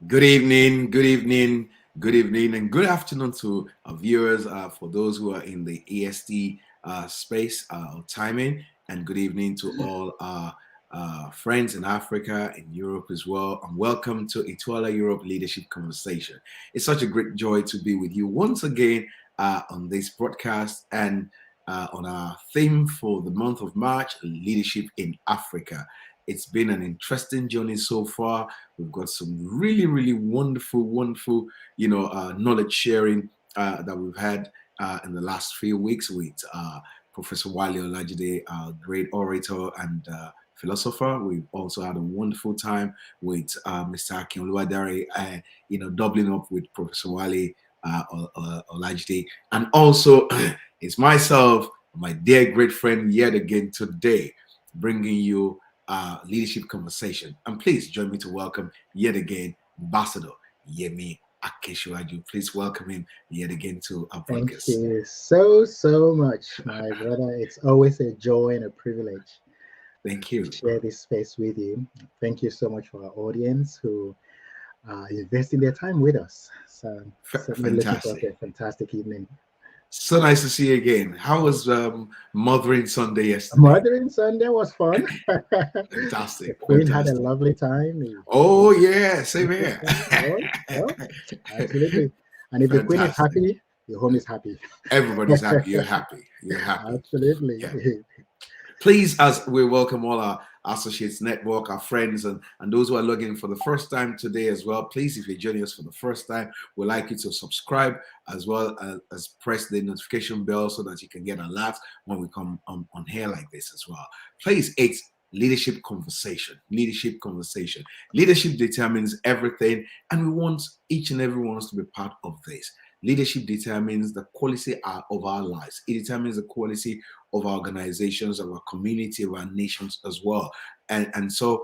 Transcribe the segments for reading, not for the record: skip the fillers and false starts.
Good evening, good evening, good evening, and good afternoon to our viewers. For those who are in the EST space or timing, and good evening to all our friends in Africa and Europe as well. And welcome to Etoile Europe Leadership Conversation. It's such a great joy to be with you once again on this broadcast and on our theme for the month of March, Leadership in Africa. It's been an interesting journey so far. We've got some really wonderful, knowledge sharing that we've had in the last few weeks with Professor Wale Olajide, great orator and philosopher. We've also had a wonderful time with Mr. Akin Oluwadare, doubling up with Professor Wale Olajide. And also, it's myself, my dear great friend, yet again today, bringing you leadership conversation. And please join me to welcome yet again Ambassador Yemi Akeshuaju. Please welcome him yet again to our Thank podcast. you so much, my brother. It's always a joy and a privilege Thank to you. share this space with you. Thank you so much for our audience who are investing their time with us. So, certainly looking forward to Fantastic. a fantastic evening. So nice to see you again. How was Mothering Sunday yesterday? Mothering Sunday was fun. The Fantastic. Queen had a Fantastic. lovely time. Oh, yeah. Same here. Oh, oh, absolutely. And if the Queen is Fantastic. happy, the home is happy. Everybody's happy. You're happy. You're happy. Absolutely. Yeah. Please, as we welcome all our associates network, our friends, and those who are logging in for the first time today as well, please, if you're joining us for the first time, we'd like you to subscribe as well as press the notification bell so that you can get alerts when we come on here like this as well. Please, it's leadership conversation. Leadership conversation. Leadership determines everything, and we want each and every one of us to be part of this. Leadership determines the quality of our lives. It determines the quality of our organizations, of our community, of our nations as well. And so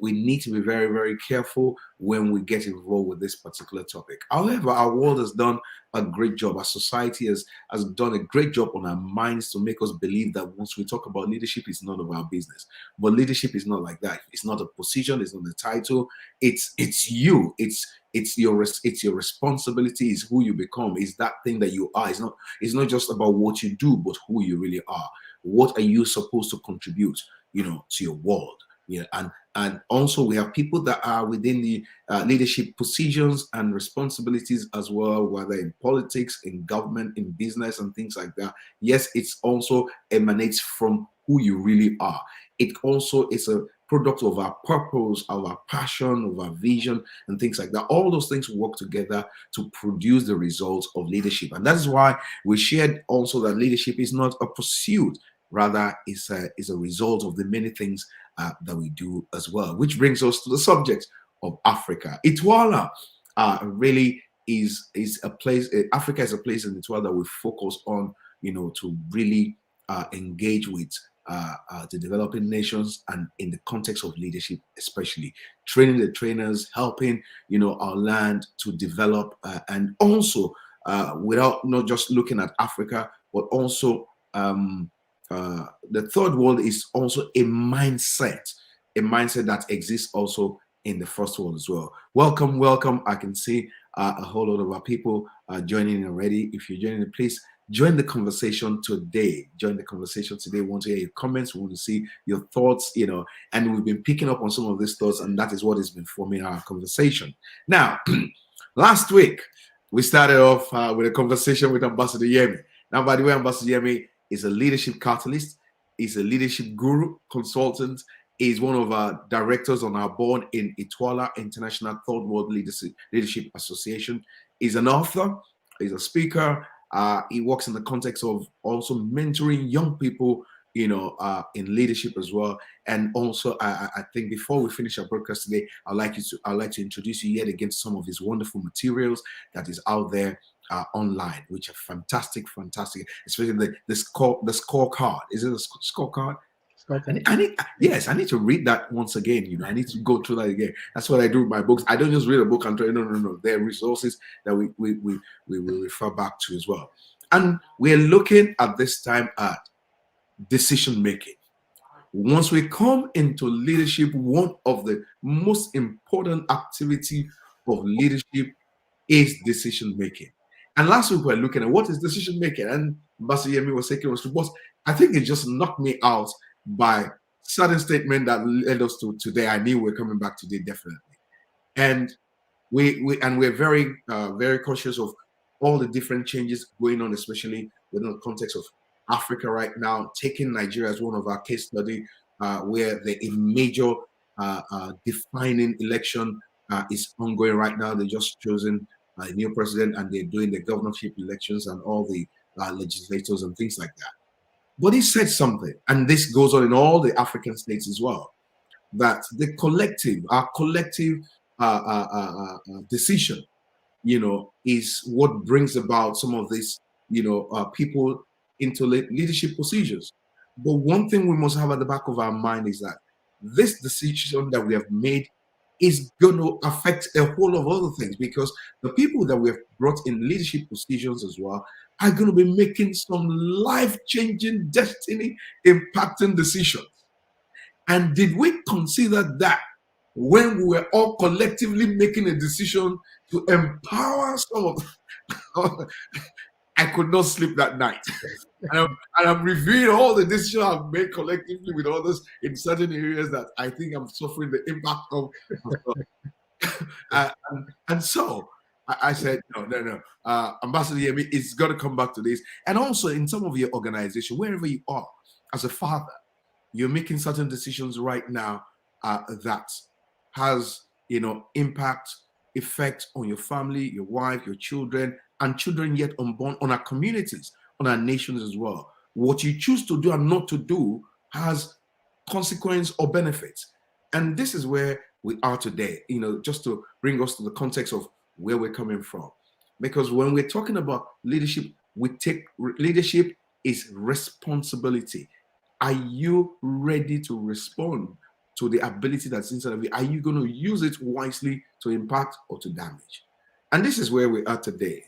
we need to be very careful when we get involved with this particular topic. However, our world has done a great job. Our society has done a great job on our minds to make us believe that once we talk about leadership, it's none of our business. But leadership is not like that. It's not a position. It's not a title. It's you. It's your responsibility. Is who you become. Is that thing that you are. It's not just about what you do, but who you really are. What are you supposed to contribute, to your world? Yeah, and also we have people that are within the leadership positions and responsibilities as well, whether in politics, in government, in business, and things like that. Yes, it's also emanates from who you really are. It also is a product of our purpose, of our passion, of our vision, and things like that. All those things work together to produce the results of leadership. And that is why we shared also that leadership is not a pursuit, rather is a result of the many things that we do as well. Which brings us to the subject of Africa. Itwala really is a place. Africa is a place in Itwala that we focus on, to really engage with the developing nations, and in the context of leadership, especially training the trainers, helping our land to develop, and also without not just looking at Africa, but also the third world is also a mindset that exists also in the first world as well. Welcome. I can see a whole lot of our people joining in already. If you're joining, please join the conversation today. Join the conversation today. We want to hear your comments. We want to see your thoughts, and we've been picking up on some of these thoughts, and that is what has been forming our conversation. Now, last week, we started off with a conversation with Ambassador Yemi. Now, by the way, Ambassador Yemi is a leadership catalyst, is a leadership guru, consultant, is one of our directors on our board in Itwala International Third World Leadership Association. He's an author, he's a speaker. He works in the context of also mentoring young people, in leadership as well. And also, I think before we finish our broadcast today, I'd like to introduce you yet again to some of his wonderful materials that is out there online, which are fantastic, especially the scorecard. Is it a scorecard? Okay. Yes, I need to read that once again. I need to go through that again. That's what I do with my books. I don't just read a book and try. No. There are resources that we will refer back to as well. And we're looking at this time at decision making. Once we come into leadership, one of the most important activity of leadership is decision making. And last week we were looking at what is decision making, and Ambassador Yemi was taking us to what I think it just knocked me out by certain statement that led us to today. I knew we are coming back today definitely, and we're very cautious of all the different changes going on, especially within the context of Africa right now. Taking Nigeria as one of our case study, where a major defining election is ongoing right now. They just chosen a new president, and they're doing the governorship elections and all the legislators and things like that. But he said something, and this goes on in all the African states as well, that our collective decision, is what brings about some of these, people into leadership positions. But one thing we must have at the back of our mind is that this decision that we have made is going to affect a whole lot of other things, because the people that we have brought in leadership positions as well are going to be making some life-changing, destiny-impacting decisions. And did we consider that when we were all collectively making a decision to empower some of I could not sleep that night. And I'm reviewing all the decisions I've made collectively with others in certain areas that I think I'm suffering the impact of. And so I said, no. Ambassador Yemi, it's got to come back to this. And also in some of your organization, wherever you are, as a father, you're making certain decisions right now that has, impact, effect on your family, your wife, your children, and children yet unborn, on our communities, on our nations as well. What you choose to do and not to do has consequence or benefits. And this is where we are today, just to bring us to the context of where we're coming from. Because when we're talking about leadership, leadership is responsibility. Are you ready to respond to the ability that's inside of you? Are you going to use it wisely to impact or to damage? And this is where we are today.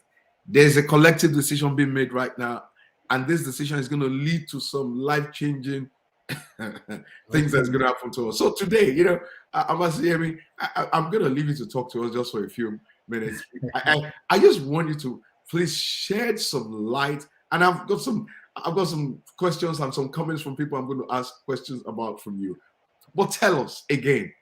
There's a collective decision being made right now, and this decision is going to lead to some life-changing things that's going to happen to us. So today, I must say, I'm going to leave you to talk to us just for a few minutes. I just want you to please shed some light, and I've got some questions and some comments from people I'm going to ask questions about from you. But tell us again,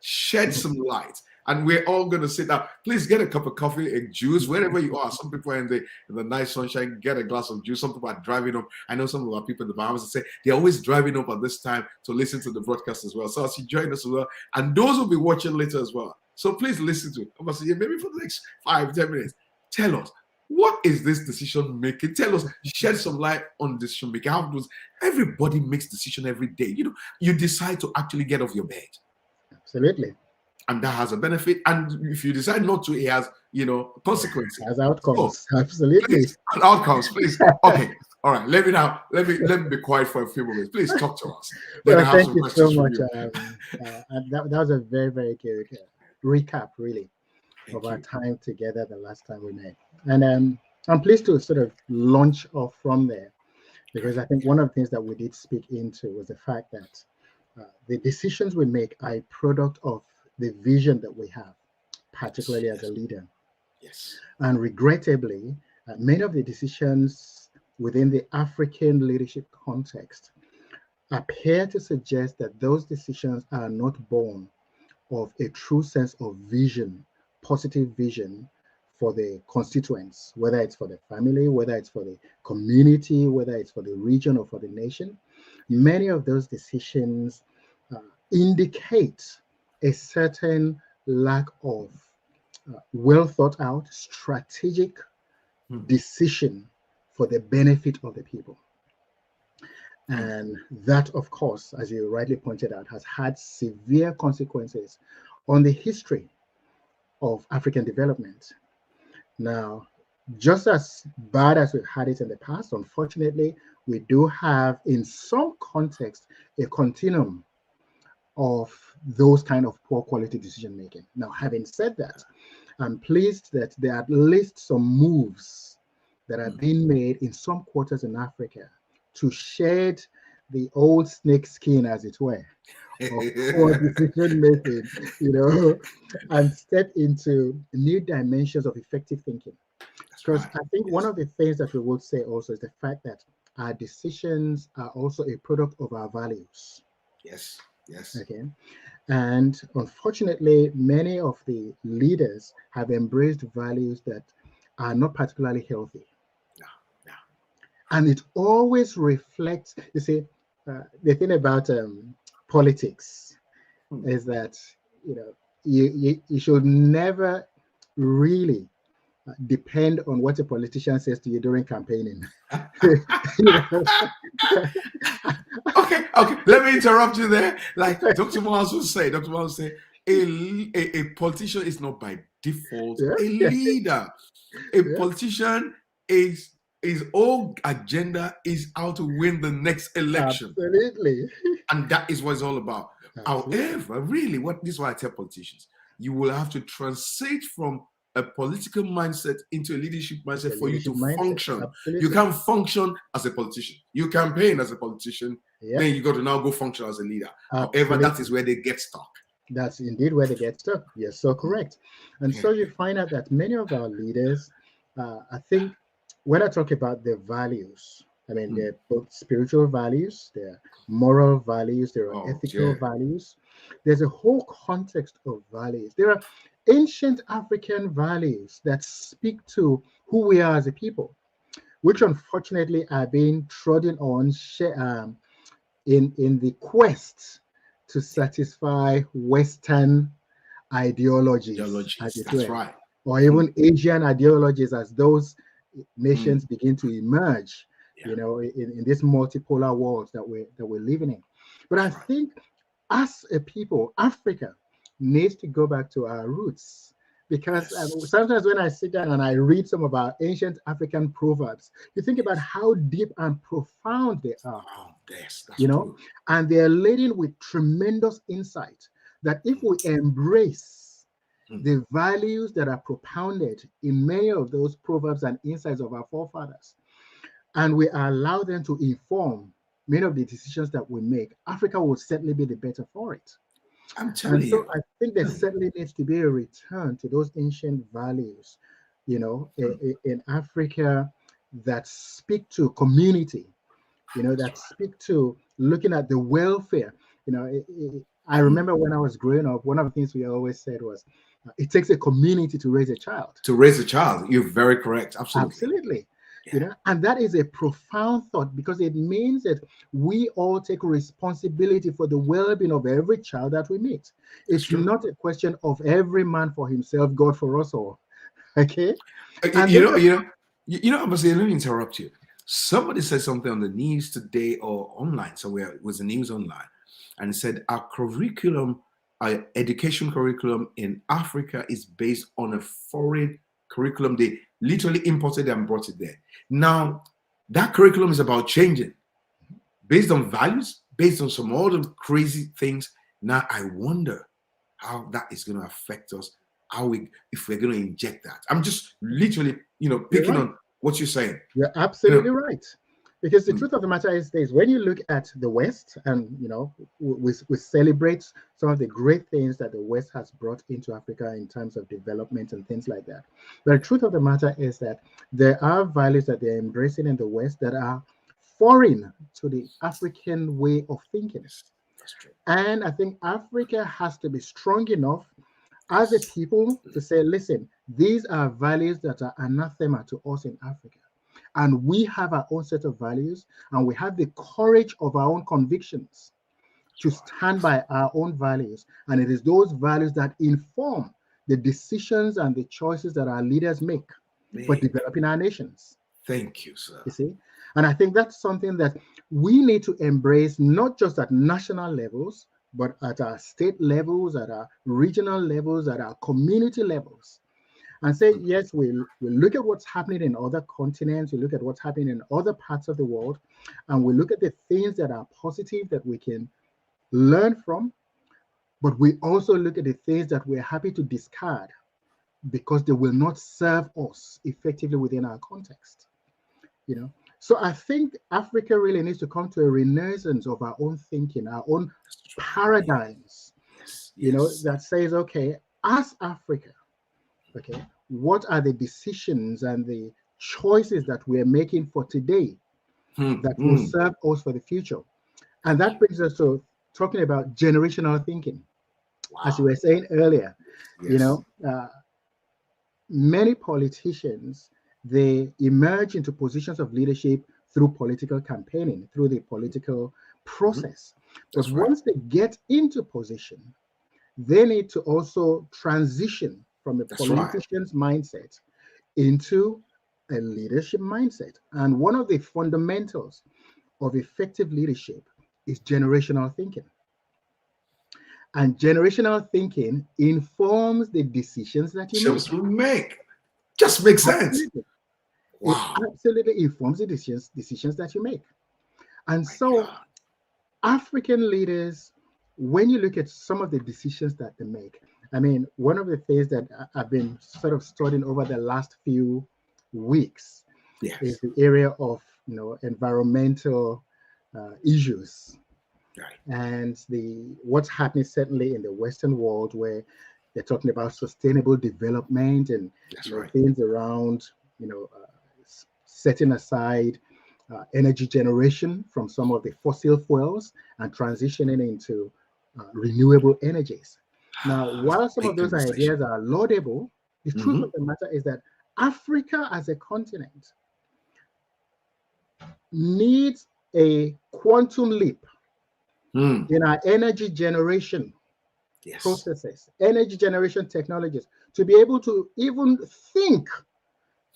shed some light. And we're all going to sit down. Please get a cup of coffee and juice wherever you are. Some people are in the nice sunshine. Get a glass of juice. Some people are driving up. I know some of our people in the Bahamas say they're always driving up at this time to listen to the broadcast as well. So as you join us as well, and those will be watching later as well. So please listen to it. I'm going to say, maybe for the next 5-10 minutes, tell us, what is this decision making? Tell us, shed some light on decision making. How does everybody makes decision every day? You decide to actually get off your bed. Absolutely. And that has a benefit. And if you decide not to, it has, consequences. As outcomes. So, absolutely. Please, outcomes, please. Okay. All right. Let me be quiet for a few moments. Please talk to us. Well, thank you so much. That was a very, very good recap, really, of our time together the last time we met. And I'm pleased to sort of launch off from there, because I think one of the things that we did speak into was the fact that the decisions we make are a product of the vision that we have, particularly as a leader. Yes. And regrettably, many of the decisions within the African leadership context appear to suggest that those decisions are not born of a true sense of vision, positive vision for the constituents, whether it's for the family, whether it's for the community, whether it's for the region or for the nation. Many of those decisions indicate a certain lack of well thought out strategic decision for the benefit of the people. And that, of course, as you rightly pointed out, has had severe consequences on the history of African development. Now, just as bad as we've had it in the past, unfortunately, we do have in some context a continuum of those kind of poor quality decision making. Now, having said that, I'm pleased that there are at least some moves that are being made in some quarters in Africa to shed the old snake skin, as it were, of poor decision making, you know, and step into new dimensions of effective thinking. That's Because right. I think one Yes. of the things that we would say also is the fact that our decisions are also a product of our values. Yes. Yes. Okay. And unfortunately, many of the leaders have embraced values that are not particularly healthy. Yeah. Yeah. And it always reflects, you see, the thing about politics Hmm. is that, you know, you should never really depend on what a politician says to you during campaigning. You know? Okay, okay. Let me interrupt you there. Like Dr. Miles will say, Dr. Miles will say, a politician is not by default Yeah, a yeah, leader. A yeah, politician is his whole agenda is how to win the next election. absolutely, And that is what it's all about. absolutely. However, really, what this is what I tell politicians, you will have to translate from a political mindset into a leadership mindset The for you leadership to mindset, function. You absolutely. can't function as a politician. You campaign as a politician, Yep, then you got to now go function as a leader. However, that is absolutely. where they get stuck. That's indeed where they get stuck. You're so Mm. correct. And so you find out that many of our leaders, I think, when I talk about their values, I mean, Mm. they're both spiritual values, they're moral values, there are Oh, ethical yeah. values. There's a whole context of values. There are ancient African values that speak to who we are as a people, which unfortunately are being trodden on in the quest to satisfy Western ideologies, as Ideologies. it That's were, right. or Mm. even Asian ideologies as those Mm. nations begin to emerge, Yeah, you know, in this multipolar world that we're living in. But I that's right. think as a people, Africa needs to go back to our roots. Because Yes. sometimes when I sit down and I read some of our ancient African proverbs, you think about Yes. how deep and profound they are, Oh, yes, that's you know, true. and they're laden with tremendous insight that if Mm. we embrace Mm. the values that are propounded in many of those proverbs and insights of our forefathers, and we allow them to inform many of the decisions that we make, Africa will certainly be the better for it. I'm And telling so you. I think there Telling you. certainly needs to be a return to those ancient values, you know, Mm. in Africa that speak to community, you know, That's that right. speak to looking at the welfare. You know, I remember when I was growing up, one of the things we always said was, it takes a community to raise a child. To raise a child. You're very correct. Absolutely. Absolutely. You Yeah, know, and that is a profound thought because it means that we all take responsibility for the well-being of every child that we meet. that's It's true. not a question of every man for himself, God for us all. Okay. You, And you then know, you know, I must say, let me interrupt you. Somebody said something on the news today or online somewhere. It was the news online, and said our curriculum, our education curriculum in Africa is based on a foreign curriculum. They literally imported and brought it there. Now, that curriculum is about changing based on values, based on some other crazy things. Now, I wonder how that is going to affect us, how we, if we're going to inject that. I'm just literally, you're picking right. on what you're saying. You're You know, absolutely right. Because the mm, truth of the matter is this, when you look at the West, and you know, we celebrate some of the great things that the West has brought into Africa in terms of development and things like that. But the truth of the matter is that there are values that they're embracing in the West that are foreign to the African way of thinking. yes, that's true. And I think Africa has to be strong enough as a people to say, listen, these are values that are anathema to us in Africa. And we have our own set of values, and we have the courage of our own convictions to That's stand by our own values. And it is those values that inform the decisions and the choices that our leaders make right. for Make. developing our nations. Thank you, sir. You see? And I think that's something that we need to embrace, not just at national levels, but at our state levels, at our regional levels, at our community levels. And say, Mm. yes, we look at what's happening in other continents, we look at what's happening in other parts of the world, and we look at the things that are positive that we can learn from, but we also look at the things that we're happy to discard because they will not serve us effectively within our context. You know, So I think Africa really needs to come to a renaissance of our own thinking, our own That's right. paradigms, Yes. Yes. that says, okay, as Africa, okay, what are the decisions and the choices that we're making for today that will Hmm. serve us for the future? And that brings us to talking about generational thinking. As you Wow. were saying earlier, you Yes. know, many politicians, they emerge into positions of leadership through political campaigning, through the political Mhm. process. But That's right. once they get into position, they need to also transition from a That's right. politician's mindset into a leadership mindset. And one of the fundamentals of effective leadership is generational thinking. And generational thinking informs the decisions that you make. Shows we make. Just makes sense. Absolutely. It Wow. absolutely informs the decisions that you make. And My so, God. African leaders, when you look at some of the decisions that they make, I mean, one of the things that I've been sort of studying over the last few weeks is Yes. the area of environmental issues Right. and the what's happening certainly in the Western world, where they're talking about sustainable development and That's right. things around setting aside energy generation from some of the fossil fuels and transitioning into renewable energies. Now, That's a while some of big those conversation. ideas are laudable, the truth of Hmm. the matter is that Africa as a continent needs a quantum leap Hmm. in our energy generation Yes. processes, energy generation technologies, to be able to even think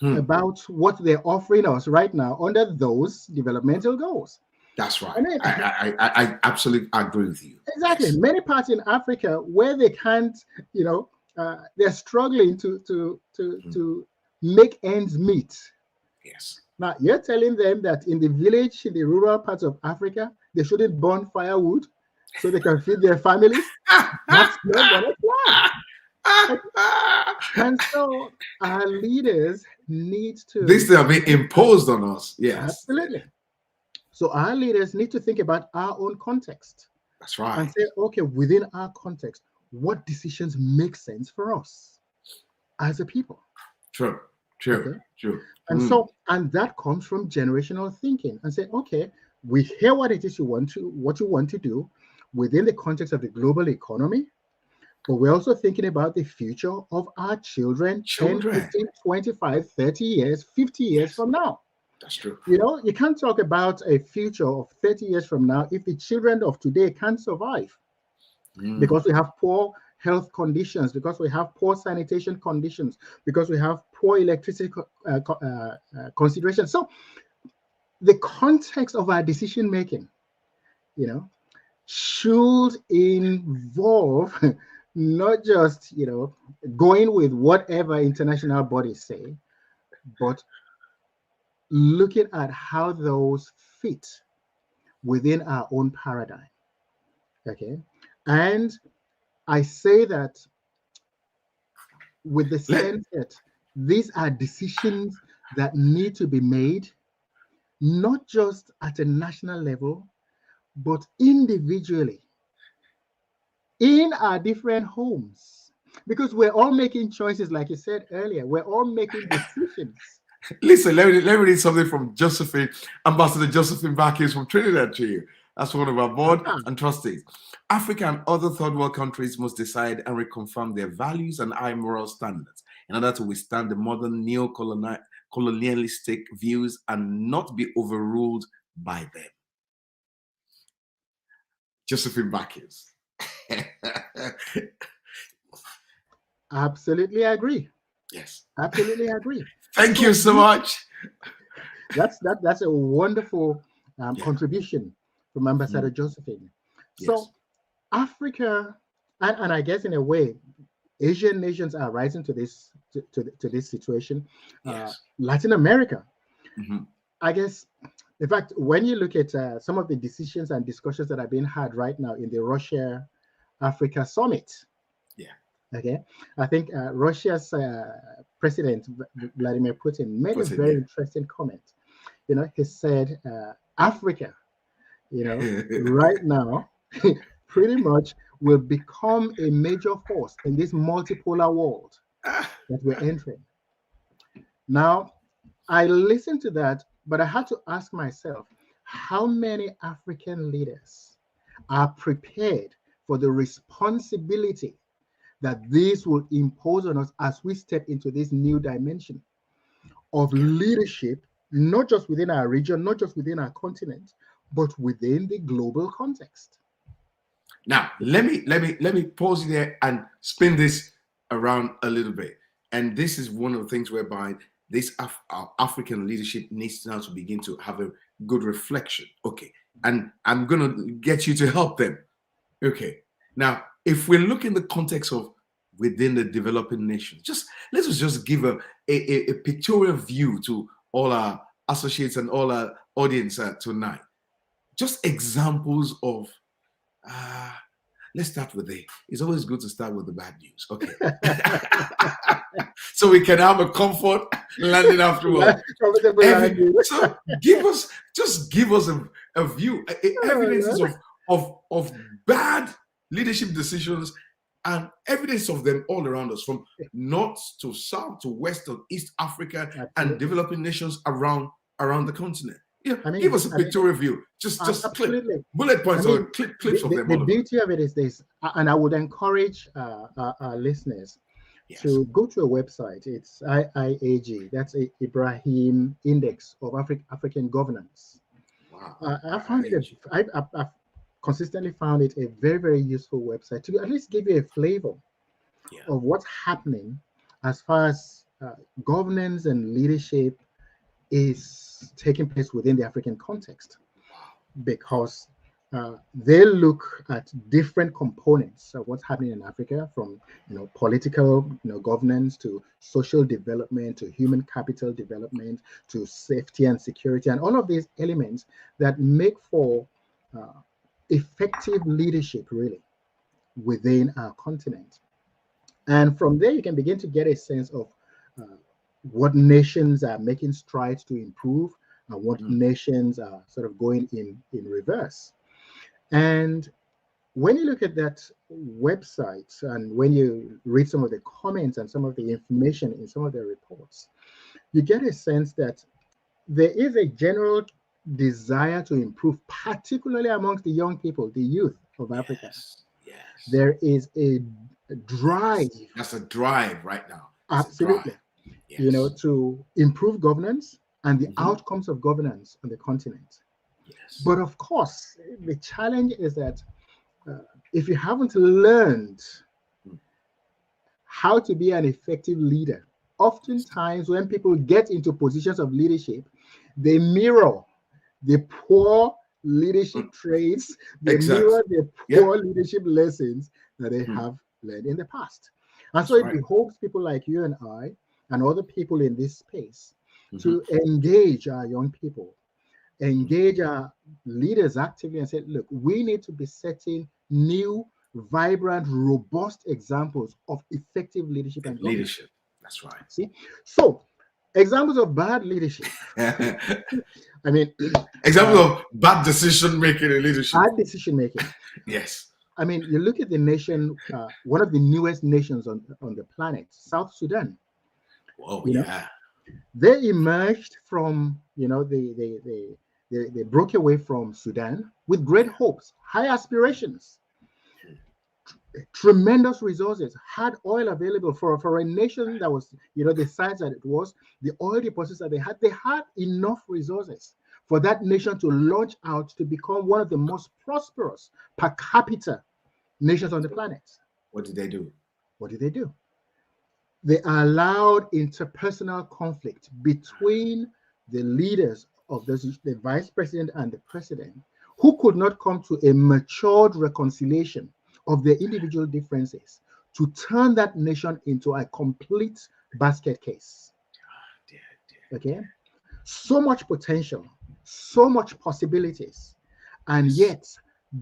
Hmm. about what they're offering us right now under those developmental goals. That's right. I mean, I absolutely agree with you. exactly. Yes. Many parts in Africa where they can't, they're struggling Hmm. to make ends meet. Yes. Now you're telling them that in the village, in the rural parts of Africa, they shouldn't burn firewood so they can feed their families. That's not gonna fly. And so our leaders need This to thing are being look at, imposed on us. Yes. absolutely. So our leaders need to think about our own context That's and right. say, okay, within our context, what decisions make sense for us as a people? True. True. Okay. True. Hmm. And that comes from generational thinking and say, okay, we hear what it is what you want to do within the context of the global economy. But we're also thinking about the future of our children 10, Children. 15, 25, 30 years, 50 years Yes. from now. That's true. You can't talk about a future of 30 years from now if the children of today can't survive because Hmm. we have poor health conditions, because we have poor sanitation conditions, because we have poor electricity consideration. So the context of our decision making, you know, should involve not just going with whatever international bodies say, but looking at how those fit within our own paradigm. Okay. And I say that with the Let sense that these are decisions that need to be made not just at a national level, but individually in our different homes. Because we're all making choices, like you said earlier, we're all making decisions. listen. Let me read something from Josephine, Ambassador Josephine Bakis from Trinidad to you. That's one of our board Ah, and trustees. Africa and other third world countries must decide and reconfirm their values and high moral standards in order to withstand the modern neo-colonialistic views and not be overruled by them. Josephine Bakis. absolutely agree. Yes. Absolutely agree. Thank you So so much. that's a wonderful Yeah. contribution from Ambassador Mm. Josephine. Yes. So Africa, and I guess in a way, Asian nations are rising to this situation. Yes. Latin America, Hmm. I guess. In fact, when you look at some of the decisions and discussions that are being had right now in the Russia Africa summit, Yeah. okay, I think Russia's President Vladimir Putin made a Put in. very Yeah. interesting comment. he said, Africa, right now, pretty much will become a major force in this multipolar world that we're entering. Now, I listened to that, but I had to ask myself, how many African leaders are prepared for the responsibility that this will impose on us as we step into this new dimension of leadership, not just within our region, not just within our continent, but within the global context. Now, let me pause there and spin this around a little bit. And this is one of the things whereby this African leadership needs now to begin to have a good reflection. Okay, and I'm gonna get you to help them. Okay, now if we look in the context of within the developing nations, let us just give a pictorial view to all our associates and all our audience tonight. Just examples of let's start with it's always good to start with the bad news. Okay. So we can have a comfort landing afterwards. So give us a view, evidences of bad leadership decisions and evidence of them all around us, from north to south to west to East Africa and developing nations around the continent. Give us a pictorial view. Just bullet points or clips of them. The beauty of it is this, and I would encourage our listeners to go to a website. It's IIAG. That's Ibrahim Index of African Governance. Wow. I found it. I've consistently found it a very, very useful website to at least give you a flavor of what's happening as far as governance and leadership is taking place within the African context, because they look at different components of what's happening in Africa, from political governance to social development to human capital development to safety and security, and all of these elements that make for effective leadership really within our continent. And from there you can begin to get a sense of what nations are making strides to improve and what nations are sort of going in reverse. And when you look at that website and when you read some of the comments and some of the information in some of the reports, you get a sense that there is a general desire to improve, particularly amongst the young people, the youth of Africa. Yes. There is a drive. That's a drive right now. Absolutely. To improve governance and the outcomes of governance on the continent. Yes. But of course, the challenge is that if you haven't learned how to be an effective leader, oftentimes when people get into positions of leadership, they mirror the poor leadership traits, they mirror the poor leadership lessons that they have learned in the past. And so it behoves people like you and I and other people in this space to engage our young people, engage our leaders actively and say, look, we need to be setting new, vibrant, robust examples of effective leadership and governance. That's right. See? So, examples of bad leadership. I mean, examples of bad decision making in leadership. Bad decision making. Yes. I mean, you look at the nation, one of the newest nations on the planet, South Sudan. Whoa, They emerged from, they broke away from Sudan with great hopes, high aspirations, tremendous resources, had oil available for a nation that was, the size that it was, the oil deposits that they had enough resources for that nation to launch out to become one of the most prosperous per capita nations on the planet. What did they do? They allowed interpersonal conflict between the leaders of the vice president and the president, who could not come to a matured reconciliation of their individual differences to turn that nation into a complete basket case. Okay? So much potential, so much possibilities, and yet,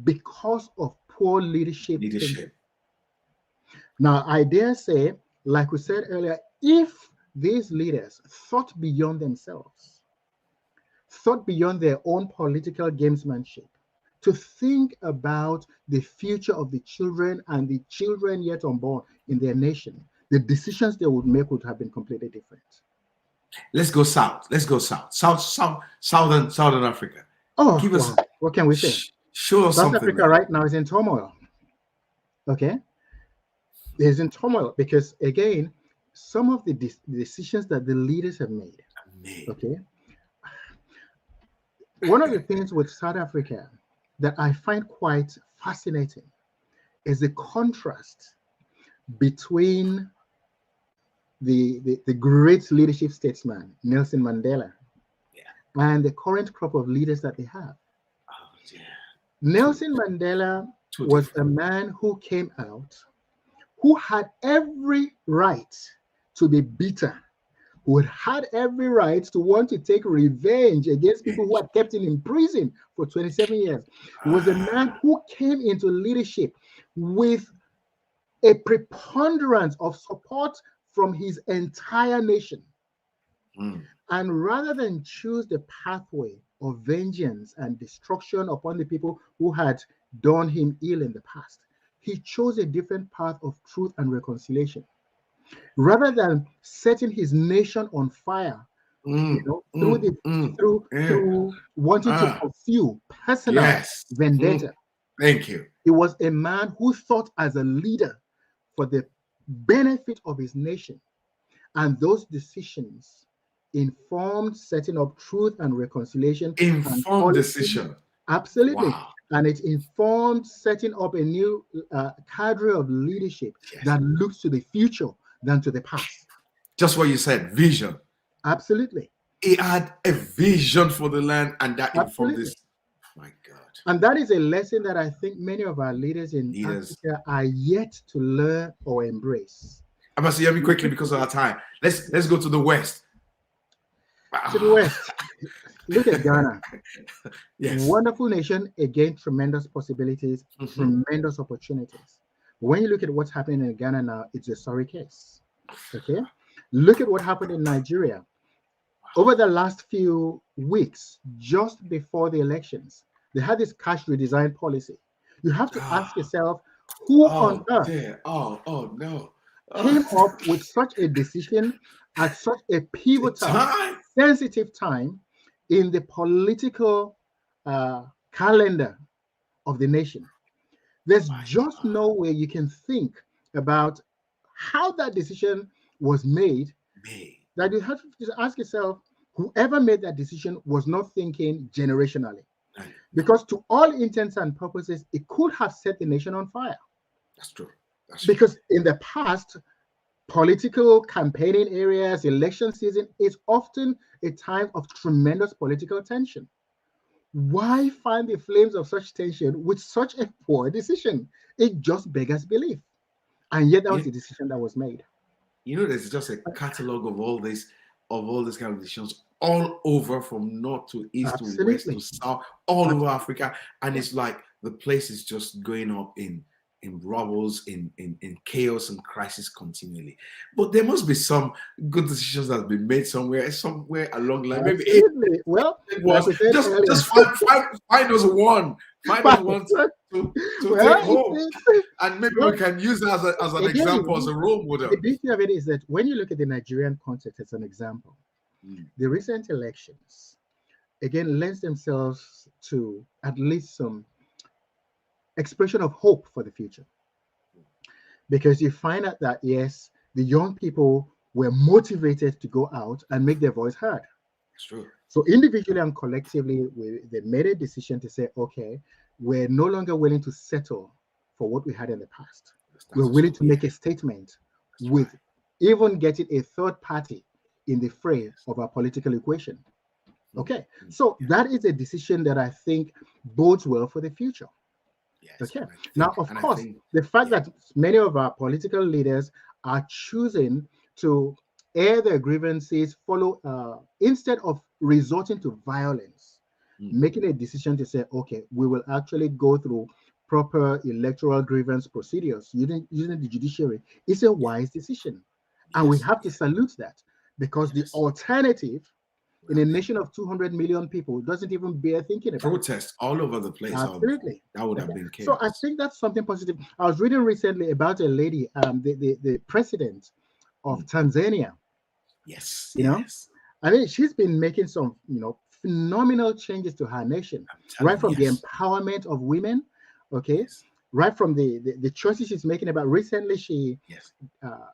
because of poor leadership. Now, I dare say, like we said earlier, if these leaders thought beyond themselves, thought beyond their own political gamesmanship to think about the future of the children and the children yet unborn in their nation, the decisions they would make would have been completely different. Let's go south. Let's go south. Southern Africa. Oh, Give us, wow. What can we say? show us South something Africa there. right now is in turmoil. Okay? It's in turmoil because, again, some of the decisions that the leaders have made. Okay? One of the things with South Africa that I find quite fascinating is the contrast between the great leadership statesman, Nelson Mandela, and the current crop of leaders that they have. Oh, yeah. Nelson Mandela was a man who came out, who had every right to be bitter, who had every right to want to take revenge against people who had kept him in prison for 27 years. He was a man who came into leadership with a preponderance of support from his entire nation. And rather than choose the pathway of vengeance and destruction upon the people who had done him ill in the past, he chose a different path of truth and reconciliation. Rather than setting his nation on fire, through wanting to pursue personal vendetta. Thank you. He was a man who thought as a leader for the benefit of his nation, and those decisions informed setting up truth and reconciliation. Informed decision. Absolutely. Wow. And it informed setting up a new cadre of leadership that looks to the future than to the past. Just what you said, vision. Absolutely. He had a vision for the land, and that informed this. My God. And that is a lesson that I think many of our leaders in Africa are yet to learn or embrace. I must say, Yemi, quickly because of our time. Let's go to the West. To the West. Look at Ghana. Yes. Wonderful nation, again, tremendous possibilities, tremendous opportunities. When you look at what's happening in Ghana now, it's a sorry case. Okay? Look at what happened in Nigeria. Over the last few weeks, just before the elections, they had this cash redesign policy. You have to ask yourself, who on earth came up with such a decision at such a pivotal, sensitive time in the political calendar of the nation? There's just no way you can think about how that decision was made. That you have to ask yourself, whoever made that decision was not thinking generationally. Because to all intents and purposes, it could have set the nation on fire. That's true. Because in the past, political campaigning areas, election season is often a time of tremendous political tension. Why fan the flames of such tension with such a poor decision? It just beggars belief. And yet that was the decision that was made. There's just a catalog of all these kind of decisions all over, from north to east to west to south, all over Africa. And it's like the place is just going up in rubbles, in chaos and crisis continually. But there must be some good decisions that have been made somewhere along the line. Maybe just find us one. Find us one to take home. And maybe we can use that as an example, as a role model. The beauty of it is that when you look at the Nigerian context as an example, the recent elections, again, lends themselves to at least some expression of hope for the future. Because you find out that, yes, the young people were motivated to go out and make their voice heard. That's true. So individually and collectively, they made a decision to say, okay, we're no longer willing to settle for what we had in the past. We're willing to make a statement with even getting a third party in the fray of our political equation. Okay, so that is a decision that I think bodes well for the future. Okay, now, of course, the fact that many of our political leaders are choosing to air their grievances, instead of resorting to violence, making a decision to say, okay, we will actually go through proper electoral grievance procedures using the judiciary, is a wise decision. And we have to salute that, because the alternative in a nation of 200 million people doesn't even bear thinking about. Protest all over the place. Absolutely. That would Okay. have been So I chaos. think that's something positive. I was reading recently about a lady, the president of Tanzania. Yes, You know, yes. I mean, she's been making some, phenomenal changes to her nation, I'm right telling you, from the yes. empowerment of women, okay, Yes. right from the choices she's making about. Recently, she Yes. uh,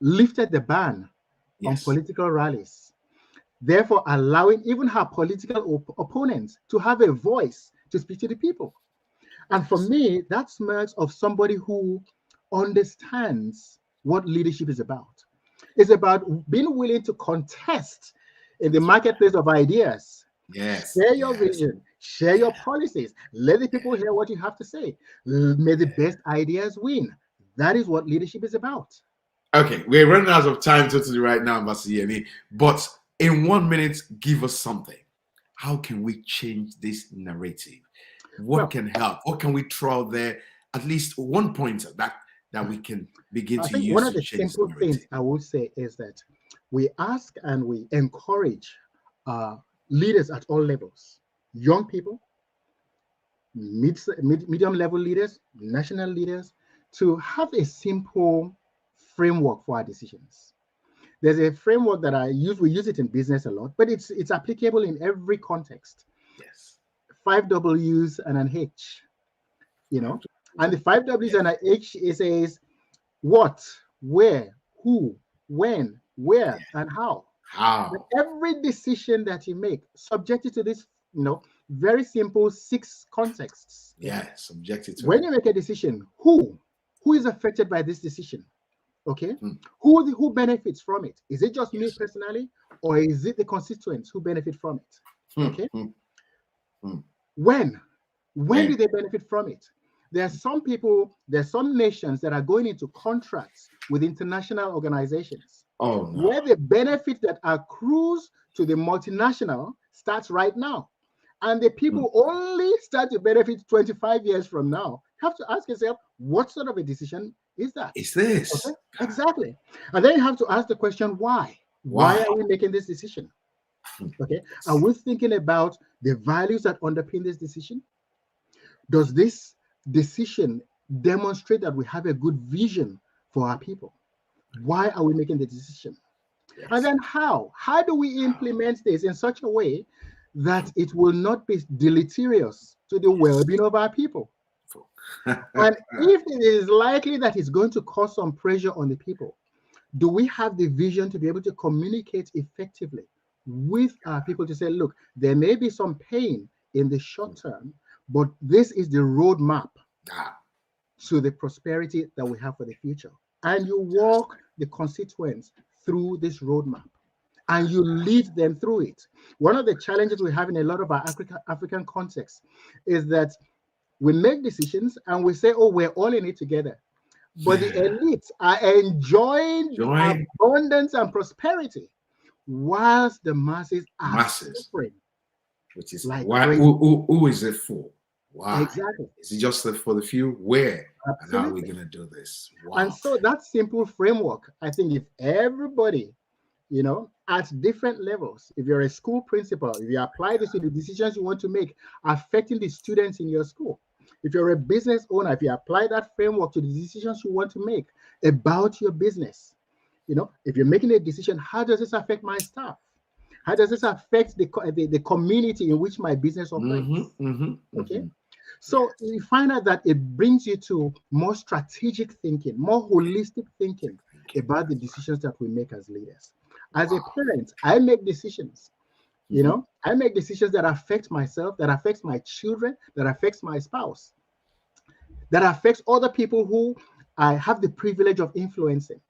lifted the ban on Yes. political rallies, therefore allowing even her political opponents to have a voice to speak to the people. And for Yes. me, that smells of somebody who understands what leadership is about. It's about being willing to contest in the That's right. marketplace of ideas. Yes. Share your Yes. vision, share Yeah. your policies, let the people Yeah. hear what you have to say. May the best ideas win. That is what leadership is about. Okay, we're running out of time totally right now, Ambassador Yemi. But in 1 minute, give us something. How can we change this narrative? What Well, can help? What can we throw out there? At least one pointer that we can begin I to think one use of to the change simple the things narrative. I would say is that we ask and we encourage leaders at all levels, young people, medium level leaders, national leaders, to have a simple framework for our decisions. There's a framework that I use, we use it in business a lot, but it's applicable in every context. Yes. Five W's and an H, you Five know. to- And the five W's Yes. and an H, it says what, where, who, when, where, Yeah. and how. But How? every decision that you make, subjected to this, very simple six contexts. Yeah. Subjected to When it. you make a decision, who is affected by this decision? Okay, Mm. who benefits from it? Is it just me Yes. personally, or is it the constituents who benefit from it? Mm, Okay, mm, mm. when do When? they benefit from it? There are some people, there are some nations that are going into contracts with international organizations Oh no. where the benefit that accrues to the multinational starts right now. And the Mm. people only start to benefit 25 years from now. You have to ask yourself, what sort of a decision is that? Is Okay, this? God. exactly. And then you have to ask the question, why? Why Why? are we making this decision? Mm. Okay, are Yes. we thinking about the values that underpin this decision? Does this decision demonstrate that we have a good vision for our people? Why are we making the decision? And Yes. then how? How do we implement this in such a way that it will not be deleterious to the Yes. well-being of our people? Yes. And if it is likely that it's going to cause some pressure on the people, do we have the vision to be able to communicate effectively with our people to say, look, there may be some pain in the short term, but this is the roadmap Ah, to the prosperity that we have for the future. And you that's walk the constituents through this roadmap and you lead them through it. One of the challenges we have in a lot of our African contexts is that we make decisions and we say, oh, we're all in it together. But the yeah. elites are enjoying Join abundance and prosperity whilst the masses are masses, suffering which is like why. crazy. Who is it for? Why? Exactly. Is it just for the few? Where? And how are we Absolutely. gonna do this? And Wow. so that simple framework, I think if everybody, at different levels, if you're a school principal, if you apply this to the decisions you want to make affecting the students in your school, if you're a business owner, if you apply that framework to the decisions you want to make about your business, if you're making a decision, how does this affect my staff? How does this affect the community in which my business Mm-hmm. operates? Mm-hmm. Okay. Mm-hmm. So Yes. you find out that it brings you to more strategic thinking, more holistic thinking Thinking. about the That's right. decisions that we make as leaders. As a Wow. parent, I make decisions. Mm-hmm. I make decisions that affect myself, that affects my children, that affects my spouse, that affects other people who I have the privilege of influencing.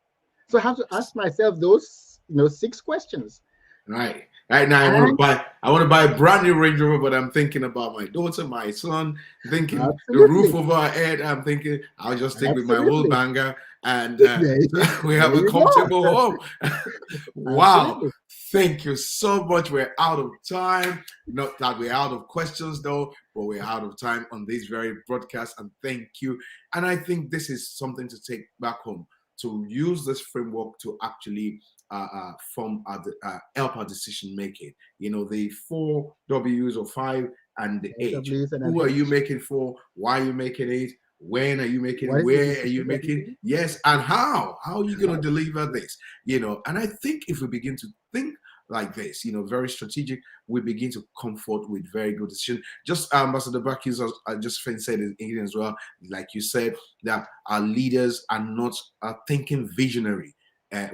So I have to ask myself those, six questions. Right. Right now, And I want to buy a brand new Range Rover, but I'm thinking about my daughter, my son, thinking the roof absolutely, over our head. I'm thinking I'll just stick with my old absolutely. banger, and There, we have there a you go. comfortable home. Wow. Absolutely. Thank you so much. We're out of time. Not that we're out of questions, though, but we're out of time on this very broadcast. And thank you. And I think this is something to take back home. to use this framework to actually help our decision making. You know, the 4 W's or 5 and the H. W's and an Who are you H. making for? Why are you making it? When are you making What it? is the Where are you decision making? making? Yes, and how? How are you going to How? deliver this? You know, and I think if we begin to think like this, you know, very strategic, we begin to comfort with very good decision. Just Ambassador Bakis, I just said it again as well, like you said, that our leaders are not thinking visionary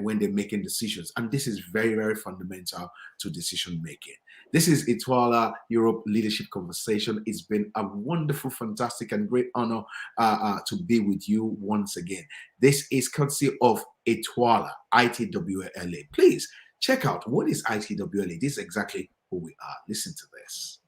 when they're making decisions. And this is very, very fundamental to decision making. This is Itwala Europe Leadership Conversation. It's been a wonderful, fantastic, and great honor to be with you once again. This is courtesy of Itwala, ITWLA. Please check out what is ITWLA. This is exactly who we are. Listen to this.